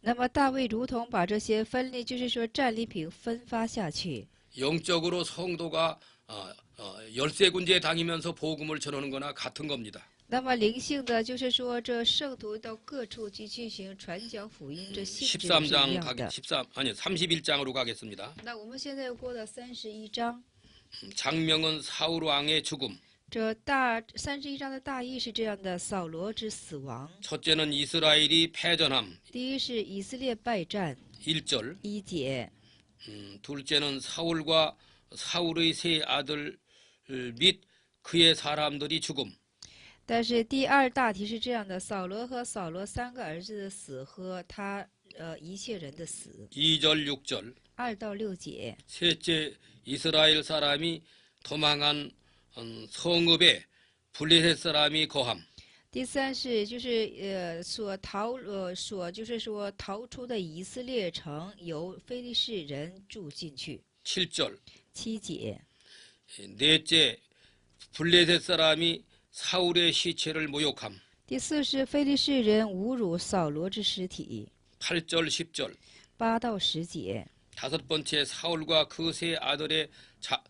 S2: 那么大卫如同把这些分利，就是说战利品分发下去。
S1: 영적으로 성도가 13군데에 다니면서 복음을 전하는 거나 같은 겁니다.
S2: 那么灵性的，就是说这圣徒到各处去进行传讲福音，这性质是一
S1: 13장
S2: 样的。
S1: 31장으로 가겠습니다.
S2: 那我们现在过到31章，
S1: 장명은 사울 왕의 죽음.
S2: 这31章的大意是这样的：扫罗之死亡。
S1: 첫째는 이스라엘이 패전함.
S2: 第一是以色列败战，
S1: 1절.
S2: 1节。
S1: 둘째는 사울과 사울의 세 아들 및 그의 사람들이 죽음.
S2: 但是第二大题是这样的：扫罗和扫罗三个儿子的死和他一切人的死。
S1: 2절 6절.
S2: 2到6节。
S1: 셋째 이스라엘 사람이 도망한 성읍에 블레셋 사람이 거함.
S2: 第三是就是就是说逃出的以色列城由非利士人住进去。
S1: 7절.
S2: 7节。
S1: 넷째 블레셋 사람이 사울의 시체를 모욕함.
S2: 第四是非利士人侮辱扫罗之尸体。
S1: 8절 10절.
S2: 8到10节。
S1: 다섯 번째 사울과 그 세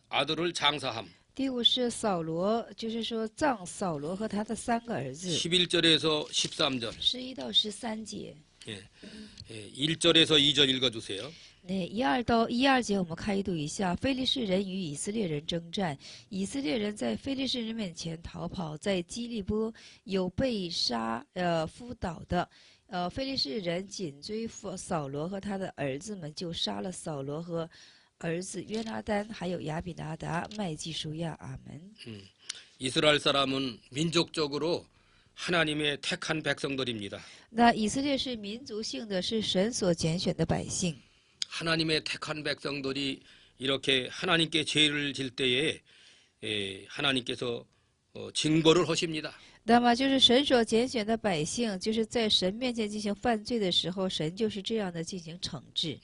S1: 아들을 장사함.
S2: 第五是扫罗，就是说葬扫罗和他的三个儿子。
S1: 11절에서 13절.
S2: 11到13节。
S1: 1절에서 2절 읽어주세요.
S2: 那1、2到1、2节我们开读一下：非利士人与以色列人征战，以色列人在非利士人面前逃跑，在基利波有被扑倒的。非利士人紧追扫罗和他的儿子们，就杀了扫罗和儿子约拿单，还有亚比拿达、麦基舒亚。阿门。
S1: 이스라엘 사람은 민족적으로 하나님의 택한 백성들입니다.
S2: 那以色列是民族性的，是神所拣选的百姓。
S1: 하나님의 택한 백성들이 이렇게 하나님께 죄를 질 때에 하나님께서 징벌을 하십니다.
S2: 那么就是神所拣选的百姓，就是在神面前进行犯罪的时候，神就是这样的进行惩治。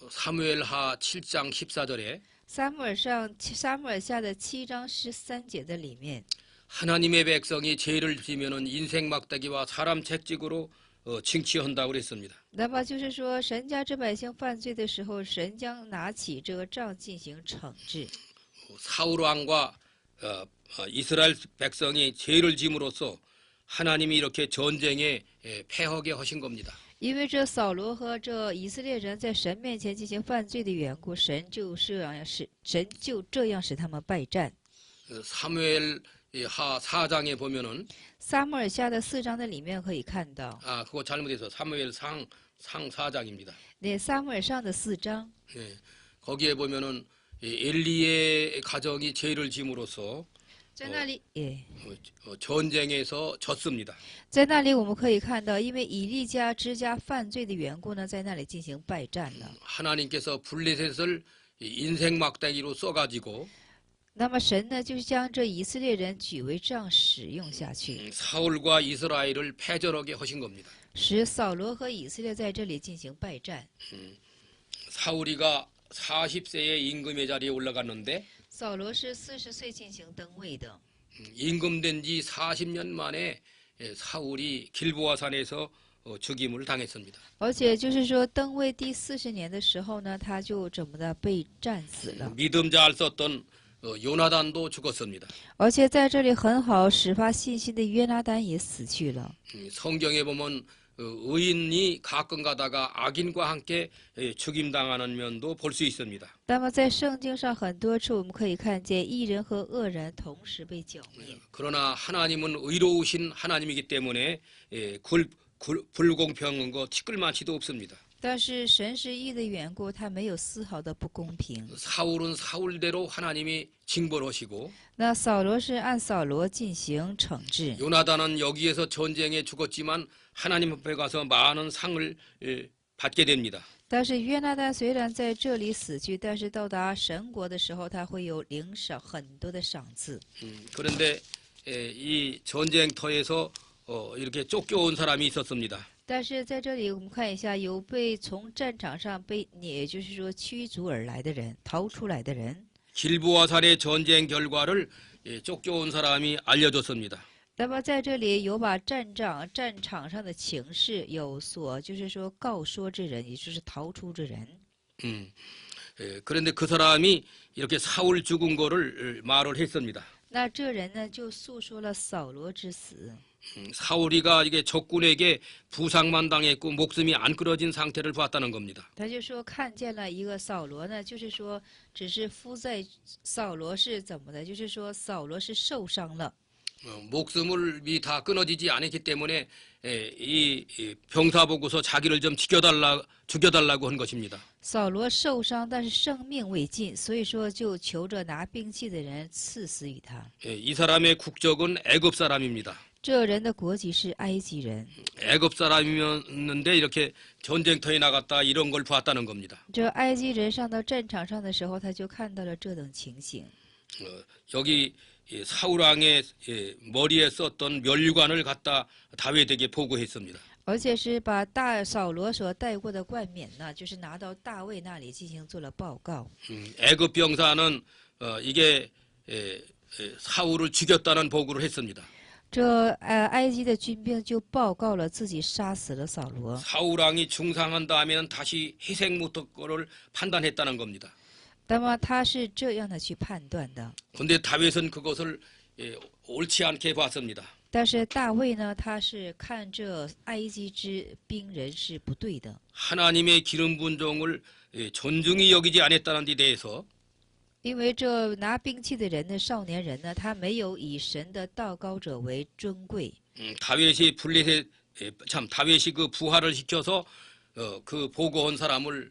S1: 사무엘하 7장 14절에
S2: 撒母耳下的7章13节的里面，
S1: 하나님의 백성이 죄를 지면은 인생 막대기와 사람 채찍으로 징치한다고 그랬습니다.
S2: 那么就是说，神家之百姓犯罪的时候，神将拿起这个杖进行惩治。
S1: 사울 왕과 이스라엘 백성이 죄를 짐으로써 하나님이 이렇게 전쟁에 패하게 하신 겁니다.
S2: 因为这扫罗和这以色列人在神面前进行犯罪的缘故，神就这样使他们败战。
S1: 사무엘하 4장에 보면은
S2: 撒母耳下的4章的里面可以看到，
S1: 그거 잘못해서 사무엘상 4장입니다.
S2: 那撒母耳上的4章，
S1: 거기에 보면은 엘리의 가정이 죄를 짐으로써
S2: 在那里，
S1: 전쟁에서 졌습니다.
S2: 在那里我们可以看到，因为以利家之家犯罪的缘故呢，在那里进行败战了。
S1: 하나님께서 블레셋을 인생 막대기로 써가지고
S2: 那么神呢，就是将这以色列人举为杖使用下去，
S1: 사울과 이스라엘을 패절하게 하신 겁니다.
S2: 使扫罗和以色列在这里进行败战。
S1: 사울이가 40세에 임금의 자리에 올라갔는데
S2: 扫罗是40岁进行登位的，
S1: 임금된 지 40년 만에 사울이 길보아 산에서 죽임을 당했습니다.
S2: 而且就是说登位第40年的时候呢，他就怎么的被战死了。
S1: 믿음 잘 썼던 요나단도 죽었습니다.
S2: 而且在这里很好始发信心的约拿单也死去了。
S1: 성경에 보면 의인이 가끔 가다가 악인과 함께 죽임당하는 면도 볼 수 있습니다.
S2: 那么在圣经上很多处我们可以看见义人和恶人同时被剿灭。
S1: 그러나 하나님은 의로우신 하나님이기 때문에 불공평한 거 티끌만치도 없습니다.
S2: 但是神是义的缘故，他没有丝毫的不公平。
S1: 사울은 사울대로 하나님이 징벌하시고
S2: 那扫罗是按扫罗进行惩治，
S1: 요나단은 여기에서 전쟁에 죽었지만 하나님 앞에 가서 많은 상을 받게 됩니다.
S2: 但是约拿单虽然在这里死去，但是到达神国的时候，他会有领赏很多的赏赐。
S1: 그런데 이 전쟁터에서 이렇게 쫓겨온 사람이 있었습니다.
S2: 但是在这里，我们看一下，有被从战场上也就是说驱逐而来的人，逃出来的人。
S1: 길보아 산의 전쟁 결과를 쫓겨온 사람이 알려줬습니다.
S2: 那么在这里有把战场上的情势有所就是说告说之人，也就是逃出之人。
S1: 그런데 그 사람이 이렇게 사울 죽은 거를 말을 했습니다.
S2: 那这人呢，就诉说了扫罗之死。
S1: 사울이가 이게 적군에게 부상만 당했고 목숨이 안 끊어진 상태를 봤다는 겁니다.
S2: 他就说看见了一个扫罗呢，就是说只是敷在扫罗是怎么的，就是说扫罗是受伤了。
S1: 목숨을 다 끊어지지 않았기 때문에 이 병사 보고서 자기를 좀 죽여달라고 한 것입니다.
S2: 扫罗受伤，但是生命未尽，所以说就求着拿兵器的人赐死于他。
S1: 이 사람의 국적은 애굽 사람입니다.
S2: 这人的国籍是埃及人，
S1: 애굽 사람이었는데 이렇게 전쟁터에 나갔다 이런 걸 봤다는 겁니다.
S2: 这埃及人上到战场上的时候，他就看到了这等情形。
S1: 여기 사울 왕의 머리에 썼던 멸관을 갖다 다윗에게 보고했습니다.
S2: 而且是把扫罗所戴过的冠冕呢，就是拿到大卫那里进行做了报告。
S1: 애굽 병사는 이게 사울을 죽였다는 보고를 했습니다.
S2: 这埃及的军兵就报告了自己杀死了扫罗。
S1: 사울 왕이 중상한 다음에는 다시 희생무토거를 판단했다는 겁니다.
S2: 那么他是这样的去判断的，
S1: 그런데 다윗은 그것을 옳지 않게 봤습니다.
S2: 但是大卫呢，他是看这埃及之兵人是不对的，
S1: 하나님의 기름 부은 종을 존중히 여기지 않았다는 데 대해서
S2: 因为这拿兵器的人的少年人呢，他没有以神的道高者为尊贵。
S1: 다윗이 다윗이 그 부활을 시켜서 그 보고한 사람을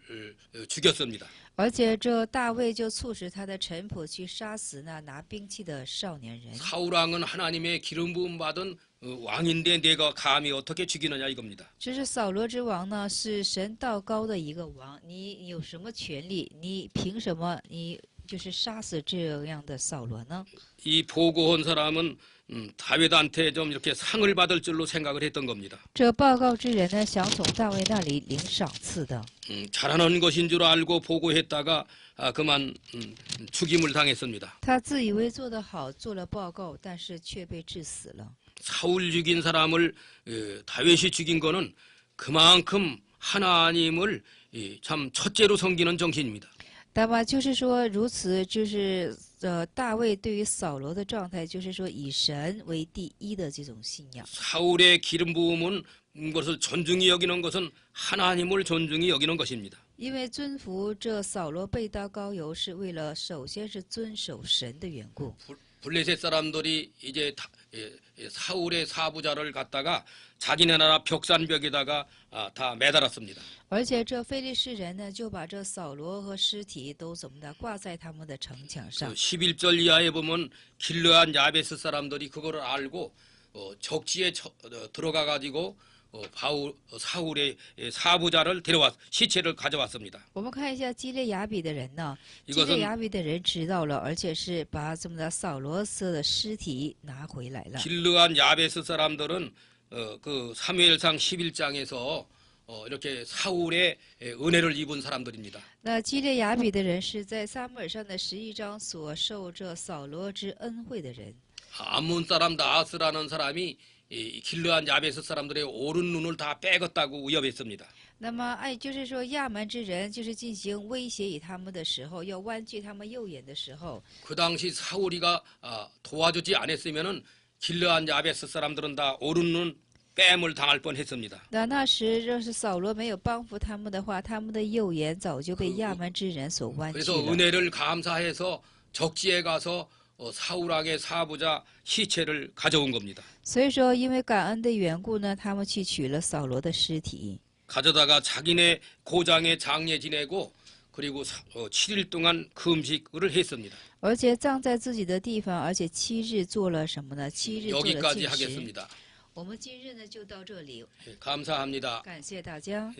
S1: 죽였습니다.
S2: 而且这大卫就促使他的臣仆去杀死那拿兵器的少年人。
S1: 사울 왕은 하나님의 기름 부음 받은 왕인데 내가 감히 어떻게 죽이느냐 이겁니다.
S2: 这是扫罗之王呢，是神道高的一个王，你有什么权利？你凭什么你就是杀死这样的扫罗呢？
S1: 이 보고한 사람은 다윗한테 좀 이렇게 상을 받을 줄로 생각을 했던 겁니다.
S2: 这报告之人呢，想从大卫那里领赏赐的。
S1: 잘하는 것인 줄 알고 보고했다가 그만 죽임을 당했습니다.
S2: 他自以为做得好，做了报告，但是却被致死了。
S1: 사울 죽인 사람을 다윗이 죽인 거는 그만큼 하나님을 참 첫째로 섬기는 정신입니다.
S2: 那么就是说，如此就是大卫对于扫罗的状态，就是说以神为第一的这种信仰。
S1: 사울의 기름 부음은 것을 존중히 여기는 것은 하나님을 존중히 여기는 것입니다.
S2: 因为尊服这扫罗被刀膏油，是为了首先是遵守神的缘故。
S1: 블레셋 사람들이 이제 사울의 사부자를 갖다가 자기네 나라 벽산벽에다가 다 매달았습니다.
S2: 而且这非利士人呢，就把这扫罗和尸体都怎么的挂在他们的城墙上。
S1: 11절 이하에 보면 길르한 야베스 사람들이 그거를 알고 적지에 들어가 가지고 사울의 사부자를 시체를 가져왔습니다.
S2: 我们看一下基列雅比的人呢，
S1: 이것은
S2: 基列雅比的人知道了，而且是把这么的扫罗色的尸体拿回来了。
S1: 길르한 야베스 사람들은 그 사무엘상 11장에서 이렇게 사울의 은혜를 입은 사람들입니다.
S2: 那基列雅比的人是在撒母耳上的11章所受这扫罗之恩惠的人。
S1: 암몬 사람 나아스라는 사람이 이 길르한 야베스 사람들의 오른 눈을 다 빼갔다고 위협했습니다.
S2: 那么，就是说亚门之人就是进行威胁于他们的时候，要剜锯他们右眼的时候，
S1: 그 당시 사울이가 도와주지 않았으면은 길르한 야베스 사람들은 다 오른 눈 뺨을 당할 뻔했습니다.
S2: 那时若是扫罗没有帮扶他们的话，他们的右眼早就被亚门之人所剜锯
S1: 그래서
S2: 了。
S1: 은혜를 감사해서 적지에 가서 사울 왕의 사부자 시체를 가져온 겁니다.
S2: 所以说，因为感恩的缘故呢，他们去取了扫罗的尸体，
S1: 가져다가 자기네 고장에 장례 지내고 그리고 7일 동안 금식을 했습니다.
S2: 而且葬在自己的地方，而且7日做了什么呢？7日做了
S1: 여기까지
S2: 禁食。
S1: 하겠습니다.
S2: 我们今日呢就到这里，
S1: 감사합니다.
S2: 感谢大家。